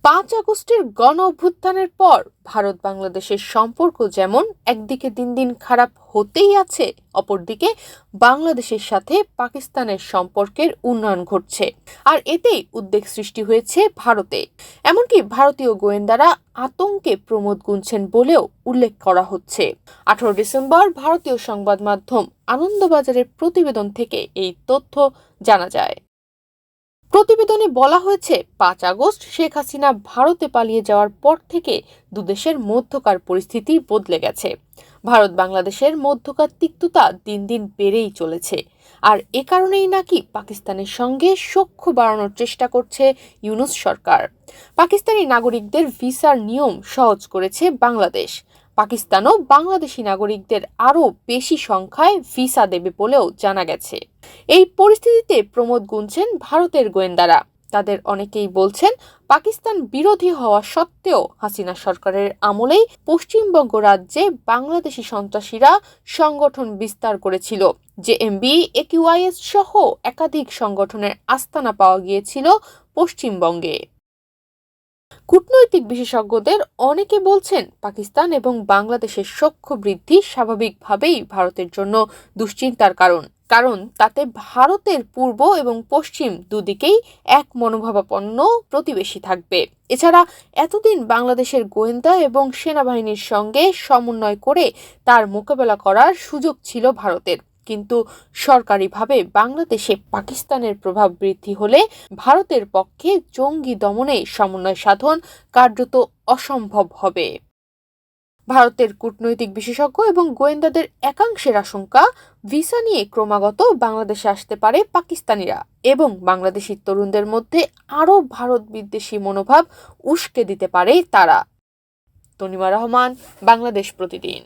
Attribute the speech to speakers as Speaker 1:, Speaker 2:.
Speaker 1: 5 আগস্টের গণ অভ্যুত্থানের পর ভারত বাংলাদেশের সম্পর্ক যেমন একদিকে দিন দিন খারাপ হতেই আছে, অপরদিকে বাংলাদেশের সাথে পাকিস্তানের সম্পর্কের উন্নয়ন ঘটছে। আর এতেই উদ্বেগ সৃষ্টি হয়েছে ভারতে। এমনকি ভারতীয় গোয়েন্দারা আতঙ্কে প্রমোদ গুনছেন বলেও উল্লেখ করা হচ্ছে। 18 ডিসেম্বর ভারতীয় সংবাদ মাধ্যম আনন্দবাজারের প্রতিবেদন থেকে এই তথ্য জানা যায়। প্রতিবেদনে বলা হয়েছে, 5 আগস্ট শেখ হাসিনা ভারতে পালিয়ে যাওয়ার পর থেকে দুদেশের মধ্যকার পরিস্থিতি বদলে গেছে। ভারত বাংলাদেশের মধ্যকার তিক্ততা দিন দিন বেড়েই চলেছে। আর এ কারণেই নাকি পাকিস্তানের সঙ্গে সখ্য বাড়ানোর চেষ্টা করছে ইউনূস সরকার। পাকিস্তানি নাগরিকদের ভিসার নিয়ম সহজ করেছে বাংলাদেশ। পাকিস্তানও বাংলাদেশি নাগরিকদের আরও বেশি সংখ্যায় ভিসা দেবে বলেও জানা গেছে। এই পরিস্থিতিতে প্রমোদ গুনছেন ভারতের গোয়েন্দারা। তাদের অনেকেই বলছেন, পাকিস্তান বিরোধী হওয়া সত্ত্বেও হাসিনা সরকারের আমলেই পশ্চিমবঙ্গ রাজ্যে বাংলাদেশি সন্ত্রাসীরা সংগঠন বিস্তার করেছিল। জেএমবি, একিউআইএস সহ একাধিক সংগঠনের আস্তানা পাওয়া গিয়েছিল পশ্চিমবঙ্গে। কূটনৈতিক বিশেষজ্ঞদের অনেকে বলছেন, পাকিস্তান এবং বাংলাদেশের সখ্য বৃদ্ধি স্বাভাবিকভাবেই ভারতের জন্য দুশ্চিন্তার কারণ তাতে ভারতের পূর্ব এবং পশ্চিম দুদিকেই এক মনোভাবাপন্ন প্রতিবেশী থাকবে। এছাড়া এতদিন বাংলাদেশের গোয়েন্দা এবং সেনাবাহিনীর সঙ্গে সমন্বয় করে তার মোকাবেলা করার সুযোগ ছিল ভারতের। কিন্তু সরকারিভাবে বাংলাদেশে পাকিস্তানের প্রভাব বৃদ্ধি হলে ভারতের পক্ষে জঙ্গি দমনে সমন্বয় সাধন কার্যত অসম্ভব হবে। ভারতের কূটনৈতিক বিশেষজ্ঞ এবং গোয়েন্দাদের একাংশের আশঙ্কা, ভিসা নিয়ে ক্রমাগত বাংলাদেশে আসতে পারে পাকিস্তানিরা এবং বাংলাদেশি তরুণদের মধ্যে আরও ভারত বিদ্বেষী মনোভাব উস্কে দিতে পারে তারা। তনিমা রহমান, বাংলাদেশ প্রতিদিন।